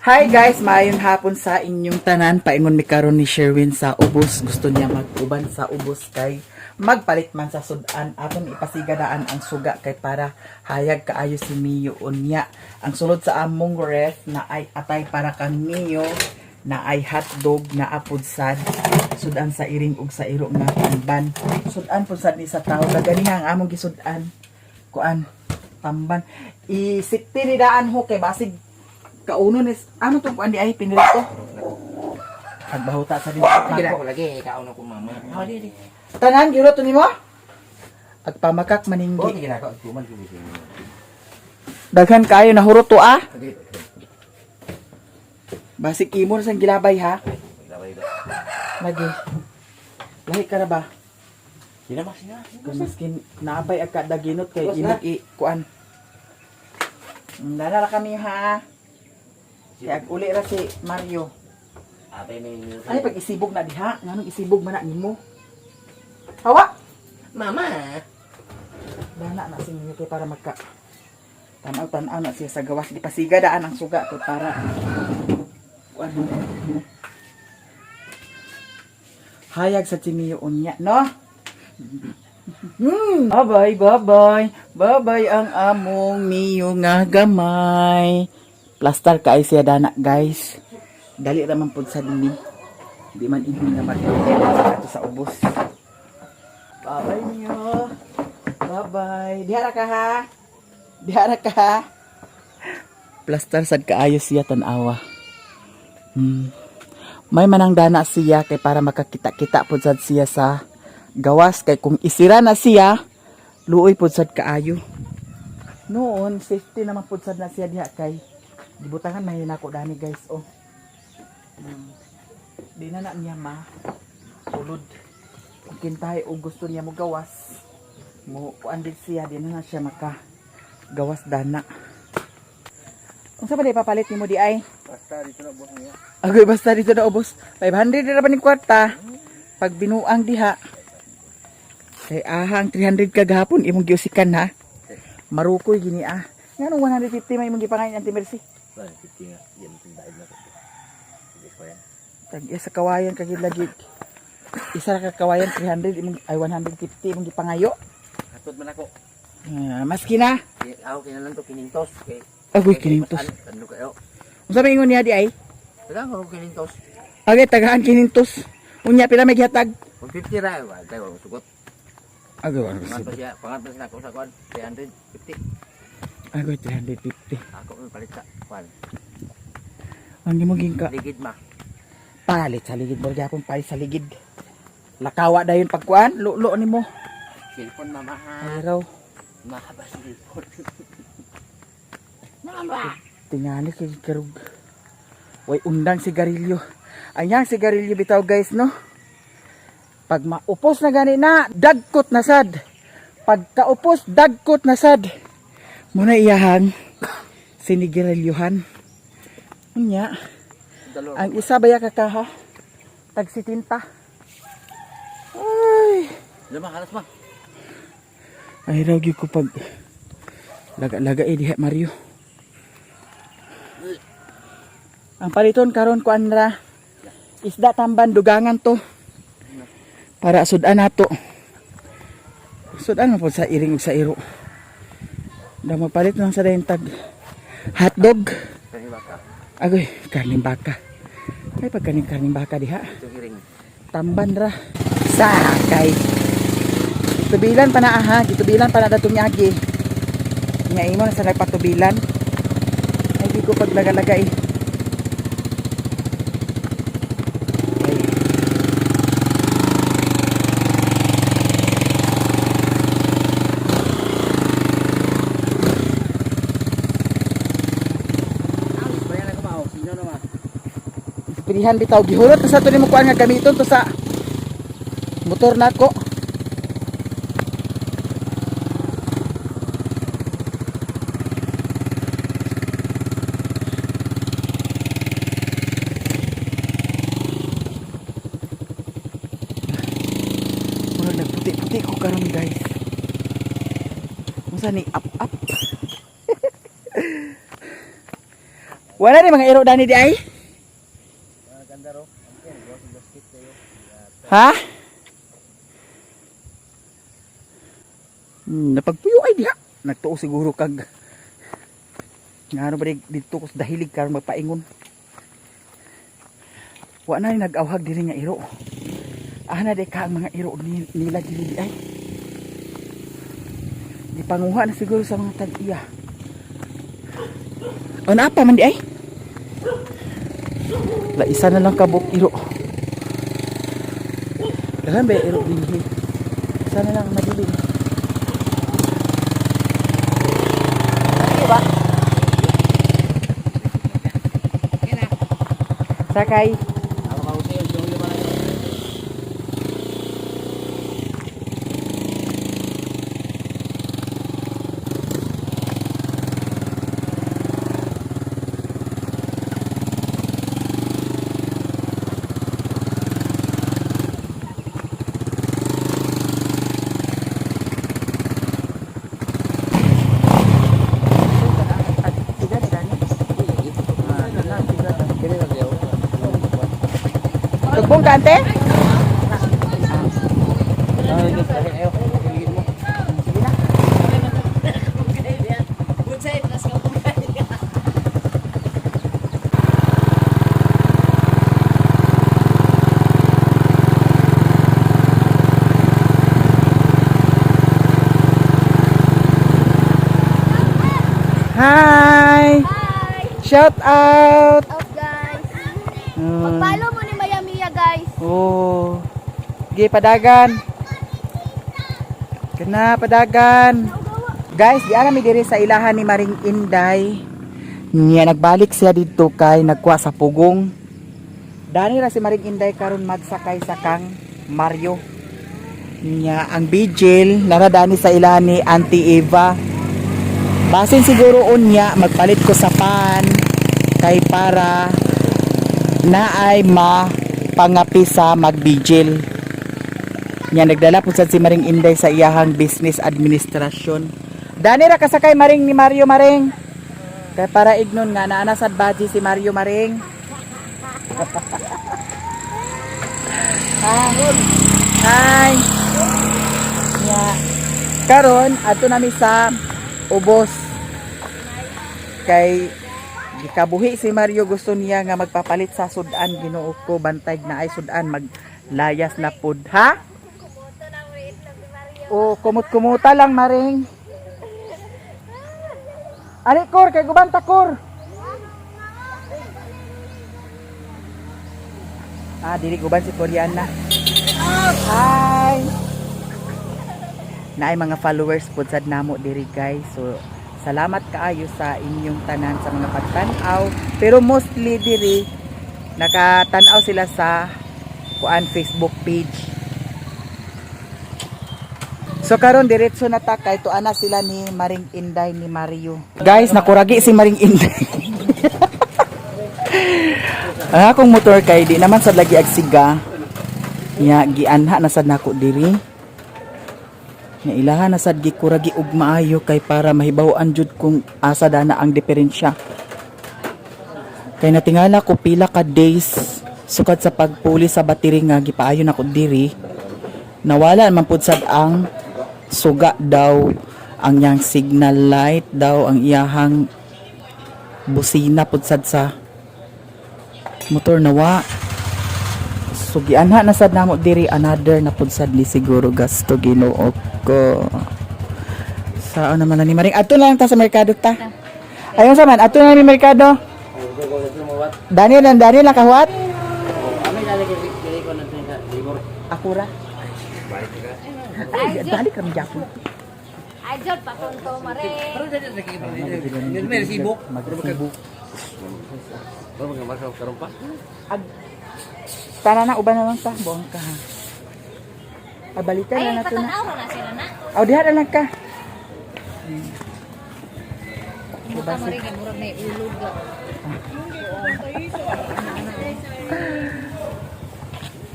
Hi guys, maayong hapon sa inyong tanan. Paingon mi karon ni Sherwin sa ubos. Gusto niya mag-uban sa ubos kay magpalit man sa sudan. Aton ipasigadaan ang suga kay para hayag kaayo si Mio unya. Ang sulod sa among ref na ay atay para kang Mio na ay hotdog na apudsad. Sudan sa iring ug sa iro nga tamban. Sudan pudsad ni sa tao. Gani ang among gisudan. Kuan tamban. Isikti ni daan ho kay basig kauno ni ano to kuan di ay pinirito. Agbahuta sa din. Gila ko lagi kauno ko mama. Oh di. Tanan gyud to nimo? Agpamakak maninggi. Oh gila ko tuman ko bisig. Daghan kayo nahurot to ah. Basig imo na sang gilabay ha. Labay ba. Lagi. Lahi ka na ba? Sina mas sina. Kung maskin naabay ag kadaginot kay imong i kuan. Nana kami ha. Kaya uli ra si Mario. Abay may Ay pag isibog na diha, nganong isibog man na nimo. Hawa. mama. Dana na si Mio kay para magka tanaw-tanaw na siya sa gawas. Di pasiga daan ang suga kay para ano. Hayag sa Mio unya, no? Bye-bye, bye-bye. Bye-bye ang among Mio nga gamay. Plaster kay siya dana, guys. Dali raman pud sa dini. Di man ingon nga ato sa ubos. Bye-bye Mio. Bye-bye. Dihara ka ha. Dihara ka ha. Plaster sad kaayo siya tan-awa. May manang dana siya kay para makakita-kita pud sad siya sa gawas kay kung isira na siya, luoy pud sad kaayo. Noon safety naman pud sad na siya diha kay gibutangan mahina ko dani guys oh. Di na niya ma sulod. Kintay og gusto niya mo gawas. Mo kuan din siya di na siya maka gawas dana. Unsa ba di papalit nimo di ay? Basta dito na boss niya. Agoy basta dito na ubos. 500 ra ba ni kwarta? Pag binuang diha. Kay ahang 300 kagahapon imong giusikan ha. Marukoy gini ah. Nganong 150 may imong gipangayon Auntie Mercy? 150 nga. Yan tindaid na ko. Sige ko yan. Tag sa kawayan kagid lagi. Isa ra ka kawayan 300 imong ay 150 imong gipangayo. Hatod man ako. Maski na. Ako kinalan to kinintos kay. Agoy kinintos. Ano kayo? Unsa may ingon niya di ay? Tagang ako kinintos. Agay tagaan kinintos. Unya pila may gihatag? 150 ra wa tayo sugot. Agoy Pangat na ako sa kwan 350. Agoy 350. Ako may palit sa kwan. Ang mo ka Ligid ma. palit sa ligid mo gyapon palit sa ligid. Lakawa dayon pagkuan, lulo nimo. Cellphone mama ha. Ay raw. Mahaba sa cellphone. Mama. Tingali kay karug. Way undang sigarilyo. Anyang sigarilyo bitaw guys no. Pag maupos na gani na, dagkot na sad. Pagkaupos, dagkot na sad. Muna iyahang sinigirilyohan. Unya, ang isa baya kakaha. Tag 70. Ay. Lama halas ma. Ay raw gyud ko pag laga-laga diha Mario. Ang paliton karon ko anra isda tamban dugangan to. Para sudan nato. Sudan mo po sa iring ug sa iro. Da mapalit lang sa dayon tag hotdog. Kani baka. Agoy, karning baka. Ay pag karning baka diha. Ito hiring. Tamban ra. Sakay. Tubilan pa na aha, gitubilan pa na datong nyagi. Nya imo na sa nagpatubilan. Ay di ko paglaga-laga eh. Pilihan bitaw gihurot na sa to nimo kuan nga gamiton to sa motor nako. Mura nagputi-puti ko karon guys. Unsa ni up. Wala ni mga iro dani di ay? Ganda ro. Okay, gawas ng basket kayo. Ha? Napagpuyo ay diha. Nagtuo siguro kag nga ano ba dito ko sa dahilig karon magpaingon. Wa na ni nag-awhag diri nga iro. Ana de ka ang mga iro nila dili ay. Gipanguha na siguro sa mga tag-iya. O naapa man di ay? La isa na lang kabuk iro. Dahan ba iro din? Isa na lang madilim. Ba? Sakay. Ako kautil, yung lima na yun. Tugbong ka ante? Hi! Shout out! Out guys. Hmm. Mag-follow mo ni Maya Mia guys. Oh. Gi padagan. Kana padagan. Guys, di ana mi diri sa ilahan ni Maring Inday. Niya nagbalik siya dito kay nagkuha sa pugong. Dani ra si Maring Inday karon magsakay sa kang Mario. Niya ang vigil naradani sa ilahan ni Auntie Eva. Basin siguro unya magpalit ko sa pan kay para naay mapangapi sa magbigil. Nya nagdala po sad si Maring Inday sa iyahang business administration. Dani ra kasakay Maring ni Mario Maring. Kay para ignon nga naa sad badge si Mario Maring. Hi. Nya karon adto nami sa ubos. Kay gikabuhi si Mario gusto niya nga magpapalit sa sudan Ginoo ko bantay na ay sudan maglayas na pud ha? O kumut-kumuta lang Maring. Ali kor kay gubanta kor. Dili guban si Koreana. Hi. Naay mga followers pud sad namo diri guys. So salamat kaayo sa inyong tanan sa mga pagtan-aw. Pero mostly diri nakatan-aw sila sa kuan Facebook page. So karon diretso na ta kay tuana sila ni Maring Inday ni Mario. Guys, nakuragi si Maring Inday. Ang akong motor kay di naman sad lagi agsiga. Nya gianha na sad nako diri. Nya ilahan na sad gikuragi og maayo kay para mahibaw-an jud kung asa dana ang diferensya. Kay natingala ko pila ka days sukad sa pagpuli sa battery nga gipaayo nako diri. Nawala man pud sad ang suga daw ang yang signal light daw ang iyahang busina pud sad sa motor nawa. So gianha na sad namo diri another na pud sadli siguro gasto Ginoo ko. Saan naman na ni Maring? Ato na lang ta sa merkado ta. Ayon sa man, ato na ni merkado. Daniel lang kahuat. Akura. Ay, balik kami Japon. Ay, Jod, papunto Mare. Magsibuk. Tara na, uban na lang ta. Buong ka ha. Balikan na Ay, nato na. patanaw na sila na. Diha na lang ka. Muka Mare, kay murag may ulog.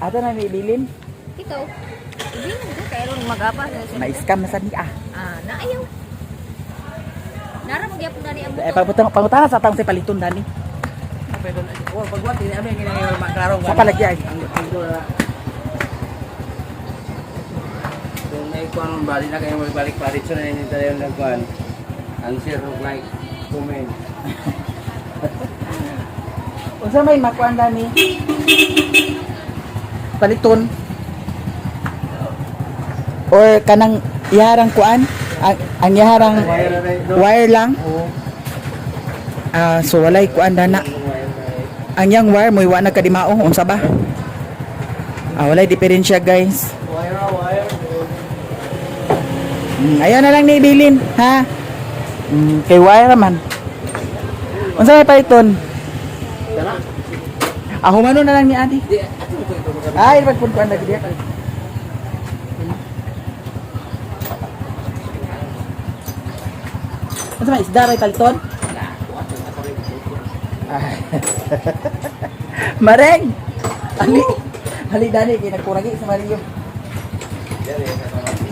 Ato na may bilin. Ikaw, hindi mo ka kayo mag-apa. Na-scam na sad ni Naayaw. Nara magyapon na ni ang motor. pangutana sa tang si paliton dani. pa doon. Oh, pagwat ini abi ginagawa maklaro. Sa palagyan. Ang tingko na. Kung may kuan bali na kayo magbalik pa dito na ini tayo nagkuan. Answer like comment. Unsa may makuan dani? Paliton. Or kanang iharang kuan? Ang iharang wire lang. So walay kuan dana. Ang yang wire mo iwa na kadimao unsa ba? Walay diferensya guys. Ayan na lang ni bilin, ha? Kay wire man. Unsa may paliton? Humano na lang ni Adi. Ay, magpuntuan lagi dia. Ano ba, isda ray paliton? Mareng! Ali dani, kinagkuragi sa Mario.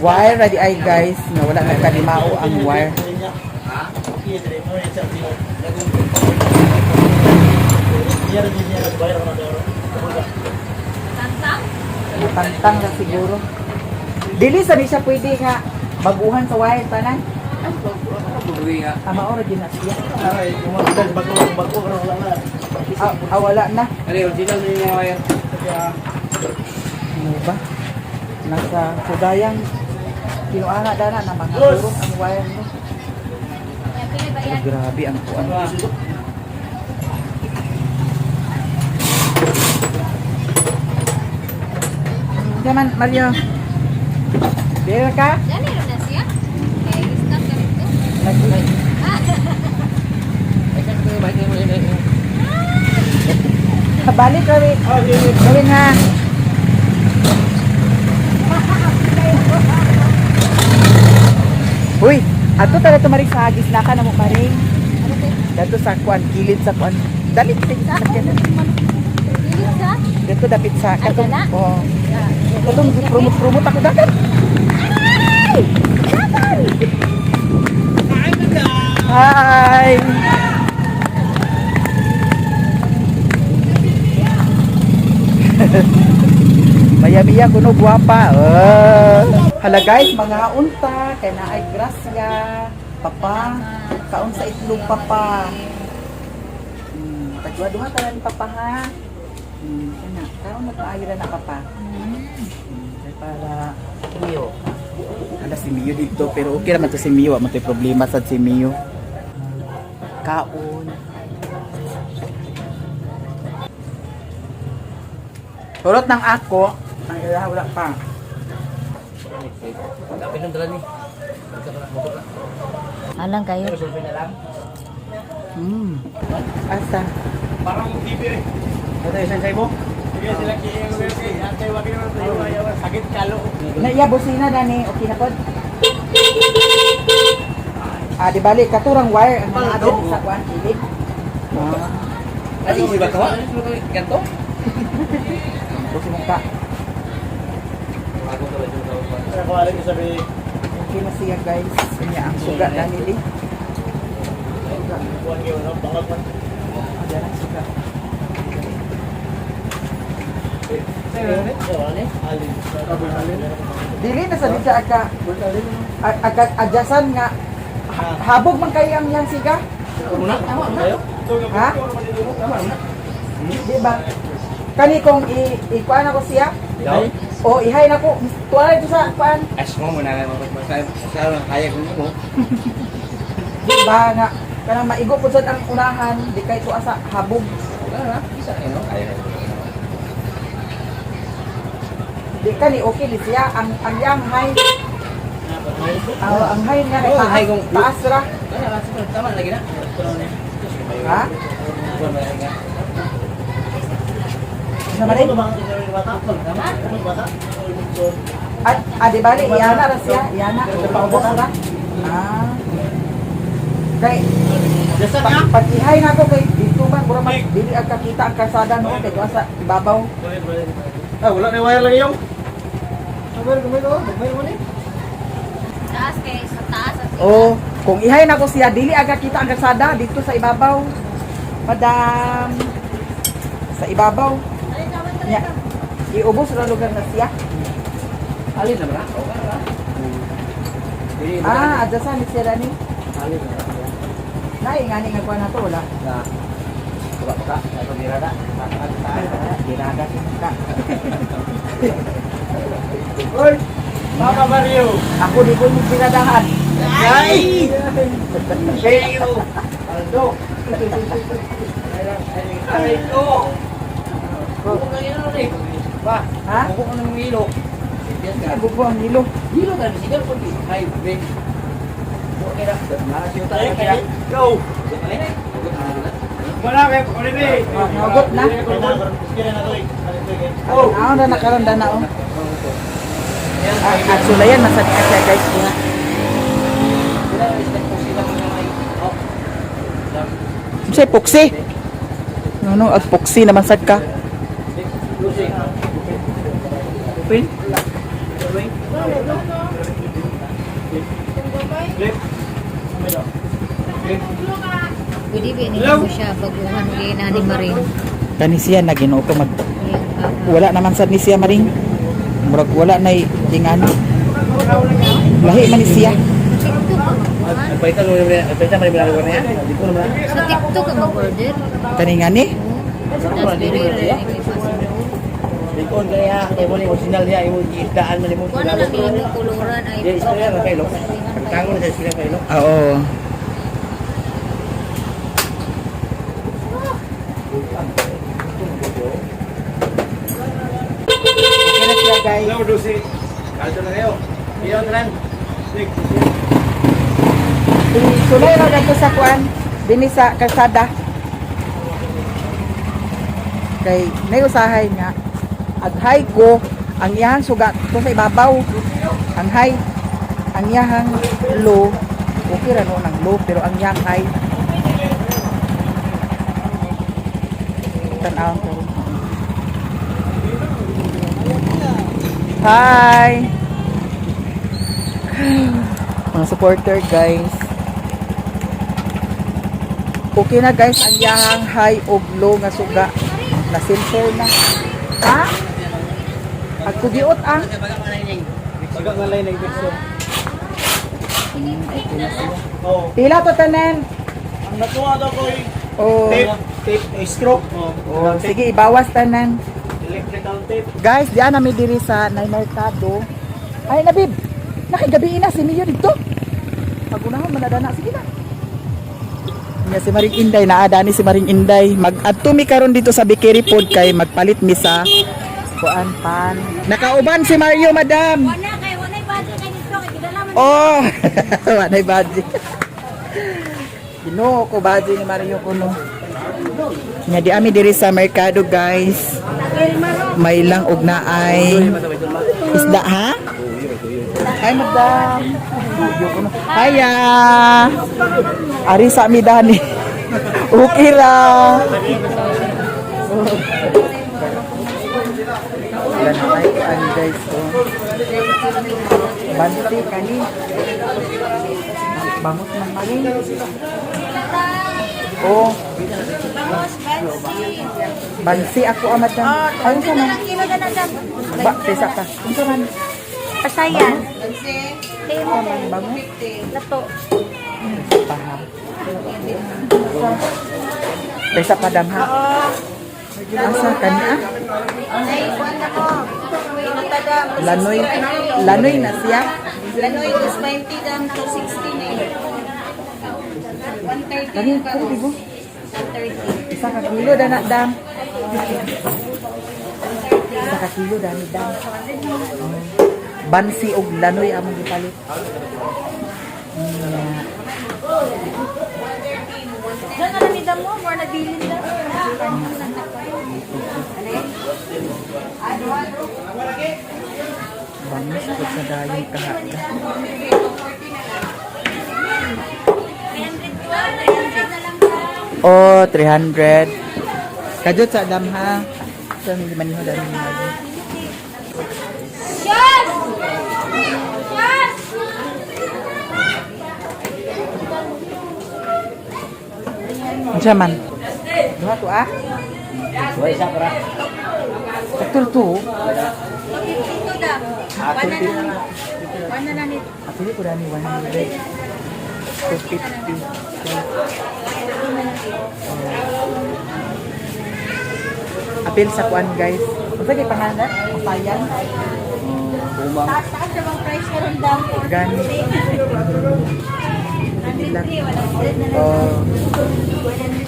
Wire ready ay guys, na wala na kadimao ang wire. Tantang? Tantang na siguro. Dili sa di siya pwede nga baguhan sa wire tanan. Bugi nga. Tama ora din na siya. Ay, bago wala na. Wala na. Ano original ni nga wire? Ano ba? Nasa kudayang kinuana dana na mga durog ang wire mo. Kaya pili ba yan? Grabe ang kuan. Jaman Mario. Dira ka? Yan meron na siya. Kaya stop ka rin to. Balik kami. Gawin ha. Uy, ato talaga tumarik sa agis na ka na mo maring. Ano to? Dato sa kuan, kilid sa kuan. Dalit sa Dili sa? Dato dapit sa Ay, katong. dala? Oh. Katong promote ako dagat. Hi. Maya-maya kuno guwapa. Hala guys, mga unta kay naay grasya, papa, kaon sa itlog papa. Tagwa-duha ta ni papa ha. Kana, kaon na paayra na papa. Kay para Mio. Hala si Mio dito, pero okay naman to si Mio, wa man tay problema sad si Mio. Kaon. Turot ng ako, ang ilaw wala pa. Tapi nang dala ni. Alang kayo. Sulpin na lang. Asa? Parang TV eh. Ito yung sensei mo? Sige sila kiyang antay wagi naman tayo ayaw sakit kalo. Naiya bosina dani, okay na pod. Di bali katurang wire ang mga adto sa kuan kilid. Ano yung iba to? Ganto? Busi mo ka. Ako to yung tawag. Ako alam ko sabi, Okay na siya guys. Kanya ang suga dani di. buwan kayo, no? Bangag man. Diyan ang suga. Alin. Dili na sa siya aga adjasan nga habog man kay ang yang siga. Ha? Di ba? Kani kong ikuan ako siya. Daw? O ihay na ko. Tuwala ito sa kuan. As mo muna sa lang kaya ko mo. Di ba nga kanang maigo po sad ang unahan di kay tuwa sa habog. Wala na, isa na no. Kaya. Di kani okay di siya ang yang high. Ang high nga Oh, high kung- taas ra. Wala, tama lagi na. Ha? Buwan ba nga? Sama rin. Di bali iyana ra siya, iyana. Paubos ra. Kay pag ihay na ko kay dito man mura mas dili ang kakita ang kalsada no kay tuwa sa ibabaw. Wala na wire lang yung. Gumay mo ni. Taas kay sa taas at Oh, kung ihay na ko siya dili aga kita ang kalsada dito sa ibabaw. Madam Sa ibabaw. Nya. Iubos ra lugar na siya. Alin na ba? Okay na ba? Adasa ni siya dani. Alin na ba? Nay ngani nga kuha na to wala. Na. Coba buka, satu birada. Ginada ka. Hoy! Mama Mario! Ako di ko mo pinadahan. Ay! Mario! Aldo! Ay, ko! Buko na yun ulit. Ba? Ha? Buko ko ng ilo. Yes, ka. Bubo ang nilo. Ilo tayo, sigal po. Ay, Ben. Okay na. Nakasiyo tayo. Go! Wala kayo, Olive! Nagot na. Oh! Ako na nakaroon na oh. At sulayan man sa niya siya guys. Say puksi. No, ag puksi naman sad ka. Open. Pwede ba nila mo siya baguhan ulit na ni Marin? Kani siya na Ginoo ko mag Yung wala naman sad ni siya maring. Murag wala na ingano. Lahi man ni siya. Palitan mo yung ginagawa na yan. Hindi ko naman. sa TikTok ka mag-order. Kani nga ni. That's very rare. Hindi ko kaya kaya mo yung original niya. Yung isdaan mo yung Kung ano lang yung kuluran ay Dia istorya na kayo. Tango na sa sila kayo. Oo. Okay na siya guys. Hello, Lucy! Kaldo na kayo! Iyon na lang. Sulay ra dito sa kuan, dinhi sa kalsada. Kay may usahay nga aghay ko ang iyang sugat to sa ibabaw. Ang high, ang iyang low, okay ra no ng low pero ang iyang high tan-aw ko. Hi. Mga supporter guys. Okay na guys, ang yahang high og low nga suga na sensor na. Ha? Agkugiot ang. Baga nga line ng picture. Oh. Pila to tanan. Ang natuwa daw ko yung Oh. tape, stroke. Oh, sige ibawas tanan. Electrical tape. Guys, diyan na may diri sa Mercado. Ay na bib. Nakigabi na si Mio dito. Pagunahon manadana sige na. Nga si Maring Inday naadani si Maring Inday. Mag-adto mi karon dito sa Bakery Pod kay magpalit mi sa kuan pan. Nakauban si Mario, madam. wala budget kay dito kay gidala man. Oh, wanay budget. Ginoo ko budget ni Mario kuno. Nga di ami diri sa Mercado guys. May lang og naay isda ha? Ay madam. Hiya. Ari sa mi dani. Okay ra. Yan ay ang guys oh. Banti kani. Bangus man maling. Oh. Bansi ako amat dan. Ayun sa man. Kilo na lang. Ba, pesa ka. Unsa man? Pasayan. Temo Bangus. lato. Paham. Pesa pa dam ha. Asa kani ah? Ay, kuan na ko. Pinatada. Lanoy. Lanoy na siya. Lanoy is 20 dam to 60 na yun. 130 Kani yung ko karos. dibo. 130. Isa ka kilo dana dam. Isa ka kilo dani dam. Bansi og lanoy among gipalit. Diyan na lang ni damo, more na bilin na. Bangus ko sa dayon kahapon. Oh, 300. Kajot sa dam ha. Sa hindi man ho dami. Yes! Yes! Unsa man? Duha to ah. Wala isa para. Sakto to. Ito da. One na nito. Apili ko dani 100. 250. Apil sa kuan guys. Unsa kay pangalan? Papayan. Umang. Taas na bang price karon down for Gani. 103, wala 100 na lang. Oh.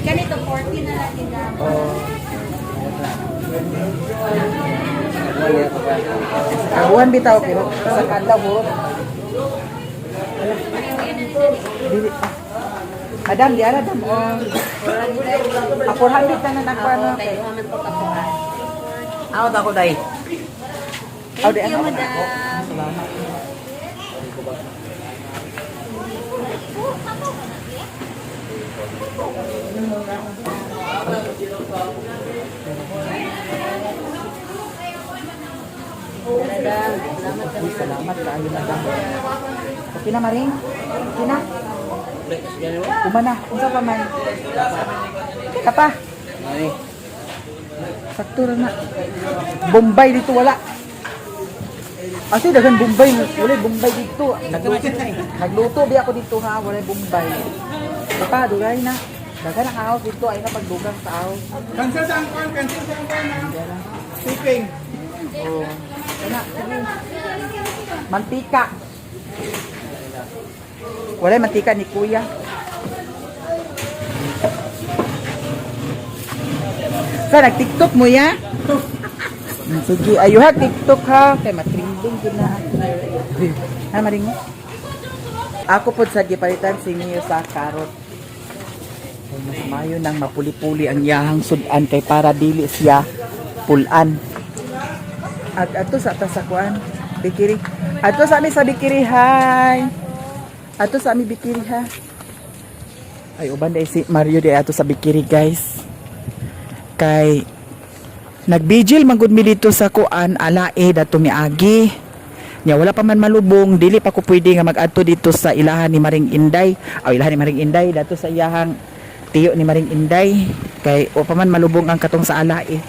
Ganito 40 na lang din down. Oh. Wala ko pa. Kabuhan bitaw pero sa kada hurot. Dili pa. Madam, di ara dam. Oh. 400 na na kuan. Okay, haman po kapuan. Awat ako dai. Thank Thank you, madam. Salamat. Uy, salamat kaayo madam. Okay na maring? Okay na? Kumana, unsa pa man? Ka pa? Ay. Sakto ra na. Bombay dito wala. Ate dagan Bombay, wala Bombay dito. Nagluto bi ako dito ha, wala Bombay. Papa, dugay na. Dagan ang house dito ay na pagdugang sa house. Cancel sa angkon, shipping. Oh. Kana, sige. Mantika. Wala mantika ni Kuya. Sa nag-TikTok mo ya? Sige, ayuha TikTok ha. Kay matrending din na. Ha, maring mo? Ako po sa gipalitan sinyo sa karot. Kay mas mayo nang mapuli-puli ang iyahang sudan kay para dili siya pulan. At ato sa tasakuan, bikiri. Ato sa amin sa bikiri, hi. Ato sa amin bikiri ha. Ay uban dai si Mario di ato sa bikiri guys. Kay nagbigil man gud mi dito sa kuan alae dato miagi. Nya wala pa man malubong, dili pa ko pwede nga mag-adto dito sa ilahan ni Maring Inday. Aw ilahan ni Maring Inday dato sa iyahang tiyo ni Maring Inday. Kay o pa man malubong ang katong sa alae.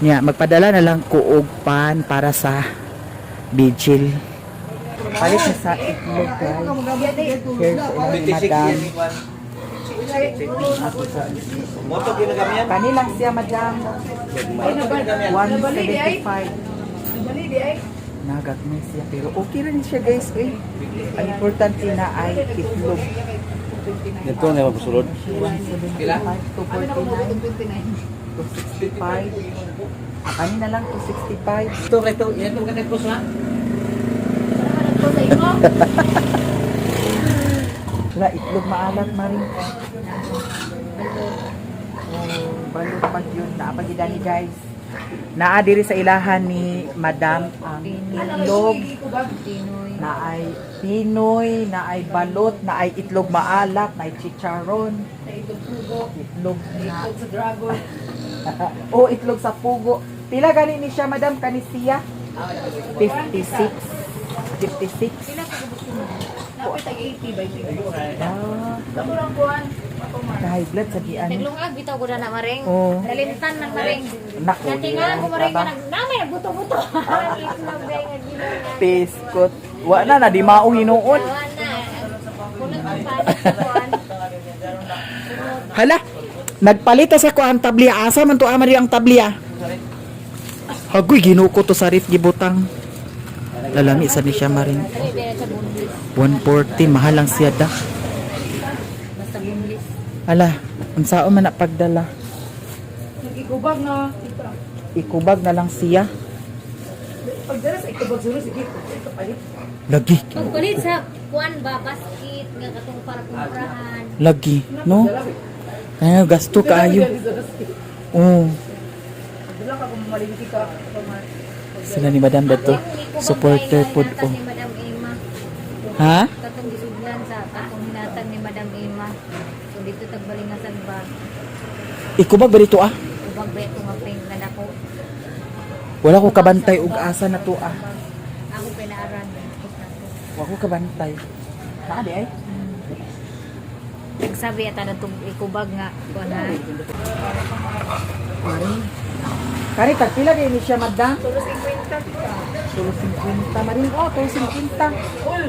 Nya magpadala na lang ko og pan para sa vigil. Palit na sa itlog guys. Here sa ilang madam. Ako sa Moto ginagamian. kanilang siya madam. 175. Nagagmay siya pero okay rin siya guys eh. Ang importante na ay itlog. Dito na mapusulod. 249, 265. Kanina lang 265. Ito kay to, yan to kay pus na. Wala itlog maalat maring. Oh, balot pag yun naapagida ni guys. Naa diri sa ilahan ni Madam ang itlog Pinoy. na ay Pinoy, na ay balot, na ay itlog maalat, na ay chicharon, itlog na Sa dragon. oh, itlog sa pugo. Pila gani ni siya, Madam, kanisiya? 56. 56. Pila ka gusto mo? Dapat tag 80 by 50. Ah, Damo lang kuan. high blood sa gian. Naglungag bitaw ko na maring. Oo. Dalintan ng maring. Naku, Natingan ko maring ba? ka namay nagbuto-buto. Itlog ba nga ginawa. Piskot. Wa na di mao hinuon. Awan na. Kulang ang palit kuan. Hala. Nagpalita sa ko ang tablia. Asa man to amari ang tablia? Hagoy ginuko to sa rif gibutang. Lalami sa ni siya maring. Dali ba sa bundis. 140 mahal lang siya da. Basta bundis. Ala, unsao man na pagdala. Nagikubag na. Ikubag na lang siya. Pagdala sa ikubag zuro sige. Kapalit. Lagi. Pagpalit sa kuan ba basket nga katong para kumprahan. Lagi, no? Kaya gasto kaayo. Oo. Dala ka kung malingki ka. Sila ni Madam Dato. Supporter food ko. Ni Madam Emma. Ha? Katong gisudlan sa katong hinatag ni Madam Emma. So dito tagbalingasan ba? Ikubag ba dito ah? Ubag ba ito nga pring na dako? Wala ko kabantay ug asa na to ah. Ako pinaaran. Wala ko kabantay. Naa di ay? Nagsabi ata na itong ikubag nga. Kuha na. Maring. Kani, tagpila din siya, madam. Tulo 50 tika. Tulo 50. Maring, oh, tulo 50. Ul.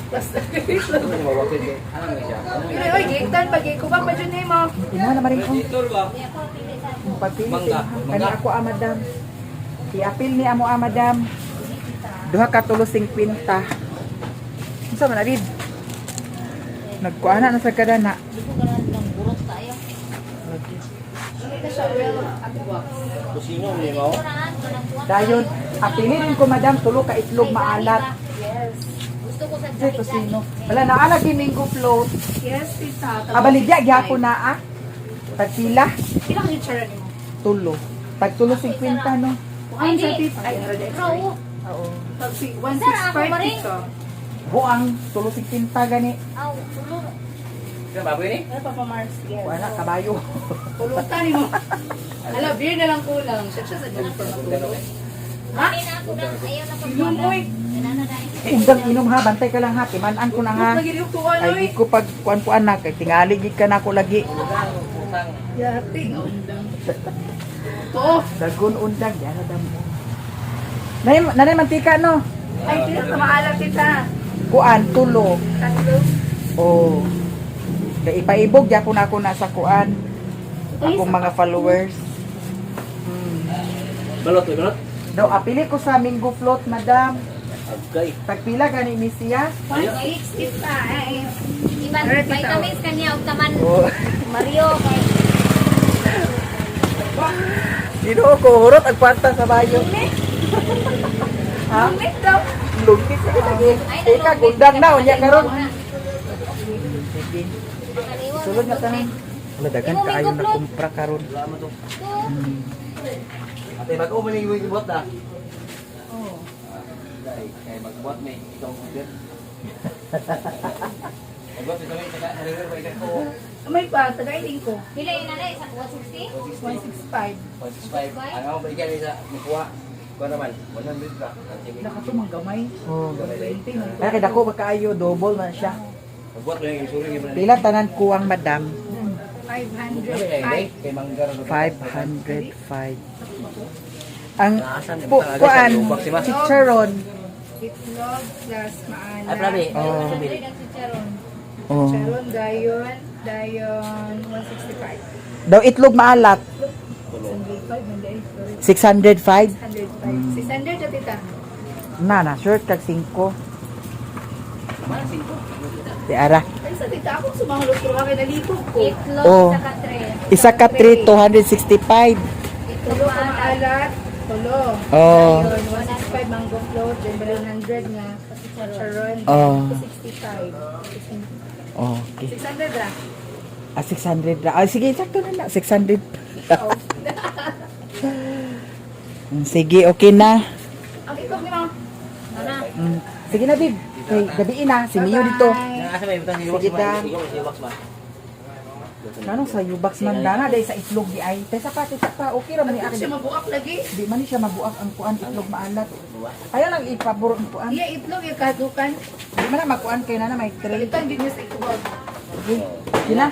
Basta. Ano mo bakit? Ano mo siya? Pero oy, gitan pag ikubag pa dyan mo. Tingnan na, maring, oh. Dito ba? Pagpili Mangga, Kani mangga. ako, madam. I-apil ni amo, madam. Duha ka tulo 50. Ano sa manabid? Nagkuana na sa kadana. Hindi ko ganun ng burot tayo. Ito siya well agwa. Kusino ni mo? Dayon, apilin ko, madam, tulo ka itlog maalat. Yes. Gusto ko sa Ito sino? Wala na alag yung mango float. Yes, tita. Abaligya, gyapon na ah. Tagpila, Ilang litsara ni mo? tulo. Tag tulo 50, no? Ay, sa tita. Ay, already. Bro, Oo. Pag si Sir, ako 165 maring. tita. Buang, tulo 50 gani. aw, tulo. Kaya baboy ni? Ano pa pa Mars? Yes. Wala, kabayo. Tulutan ni mo. Hala, beer na lang kulang. Siya sa dyan pa na tulog. Ha? Hindi na ako na, ayaw na Inom mo eh. Ganana na eh. Undang inom ha, bantay ka lang ha. Timanan ko na ha. Lagi yung tuwan Ay, di ko pag kuan-kuan na. Kay tingali gid ka na ako lagi. Utang. Yati. Undang. To. Dagon undang, yan na damo. Nanay mantika, no? Ay, tita, maalat tita. Kuan, tulo. Tatlo. Oh. Kaya ipaibog, yapon ako na sa kuan. Akong mga followers. Balot, balot. Daw, apili ko sa mango float, madam. Okay. Tagpila gani ni siya. 160 tita. Ay, Iban, vitamins kanya, og taman. Oh. Mario, kay Dino ko hurot ang kwarta sa bayo. Ha? Ulit daw. Lugit sa lagi. Ika gundang na unya karon. Sige. Sulod na tanan. Wala dagan kaayo na kumpra karon. Wala mo to. Ate, bago mo ni ibot na. Oh. Kaya magbuhat may itong order. Magbuhat ito may taga narinig ba ikan ko. May pa, tagailing ko. Pila yun na sa 160? 165. 165. Ang ako balikan ni sa nakuha. Kuha naman, 100 ka. Nakatumang gamay. Oh. 20 man. Kaya kay dako makaayo double man siya. Magbuhat mo yung isuri mo na. Pila tanan kuwang madam? 505. Kay Manggar. 505. Ang Naasan di ba talaga kuan sa lubak, si Ma? chicharon. Itlog plus maalat. Ay, prabi. Oh. Pwede ng chicharon. Oh. Charon, dayon, 165. Daw itlog maalat. 105, hindi. 605. 105. 600 na tita. Na shirt kag 5. Di ara. Ay, sa tita, akong sumahalot ko kami nalipog ko. Itlog Oh. sa katre. Isa ka 3 265. Tulo ka maalat. Tulo. Oh. Dayon, 165 mango float. Then, 100 nga. Charon. Oh. 65. Okay. 600 ra. 600 ra. Ah, sige, sakto na na. 600. Oh. Sige, okay na. Ang itlog ni Mama. Ano? Sige na, babe. Kay gabiin na. Si Mio dito. Nasa may butang Sige, Dan. Iwas ba? Anong sa Ubax man dana dahil sa itlog di ay. Tesa pa. Okay ra man ni Ako siya akin. mabuak lagi. Di man ni siya mabuak ang kuan itlog maalat. Ayaw lang ipaburo ang kuan. Iya, itlog, yung kadukan. Di man na makuan kay na may tray. Kalitan din niya sa itlog. Sige. Sige na.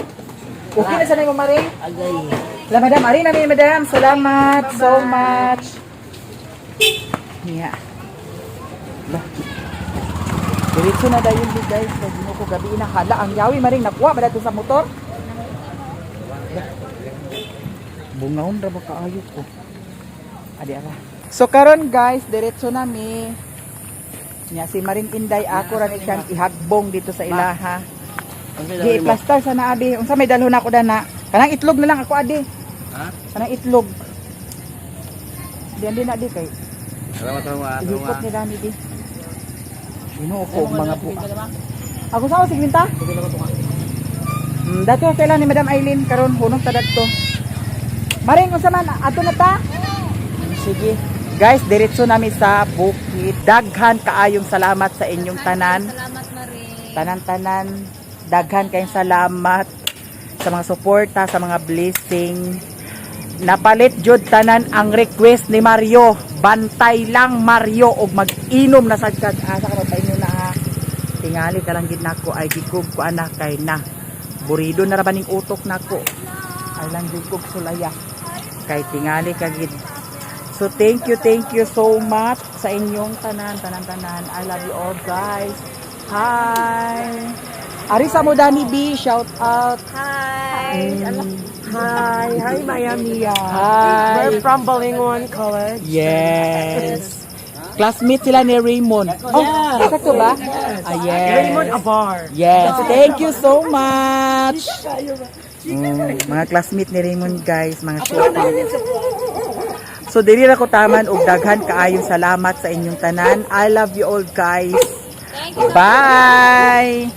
Okay na sanay mo, Maring. Agay. Wala, madam. Ari namin, madam. Salamat so much. Yeah. Lah. Diretso na dayon di guys. Kaya mo ko gabi na hala. Ang yawi, Maring. Nakuha ba dito sa motor? Bungaon ra ba kaayo ko? Adi ara. So karon guys, diretso na mi. Nya si Maring Inday ako ra ni siyang ihagbong dito sa ilaha. Di plaster sana abi. Unsa may dalhon ako dana? Kanang itlog na lang ako adi. Ha? Kanang itlog. Diyan din na di kay. Salamat mga Ihikot ni Dani di. Ginoo ko mga buka. Ako sa sige minta? Dato kailan ni Madam Aileen karon hunong ta dadto. Maring unsa man ato na ta? Sige. Guys, diretso nami sa bukid. Daghan kaayong salamat sa inyong tanan. Salamat, Marie. Tanan-tanan, daghan kayong salamat sa mga suporta, sa mga blessing. Napalit jud tanan ang request ni Mario. Bantay lang Mario og mag-inom na sad kag asa ka magpainom na ha. Tingali ka lang gid nako ay gikub ko anak kay na. Burido na rabaning utok nako. Ay lang jud kog sulaya. Kay tingali kagid. So thank you so much sa inyong tanan. I love you all guys. Hi. Ari sa mo Dani B, shout out. Hi! Hi, Miami. Hi. We're from Balingon College. Yes. Classmate sila ni Raymond. Oh, sakto ba? Ah, yes. Raymond Abar. Yes, thank you so much. Mga classmate ni Raymond guys, mga showtime. So dili ra ko taman og daghan kaayo salamat sa inyong tanan. I love you all guys. Thank you. Bye.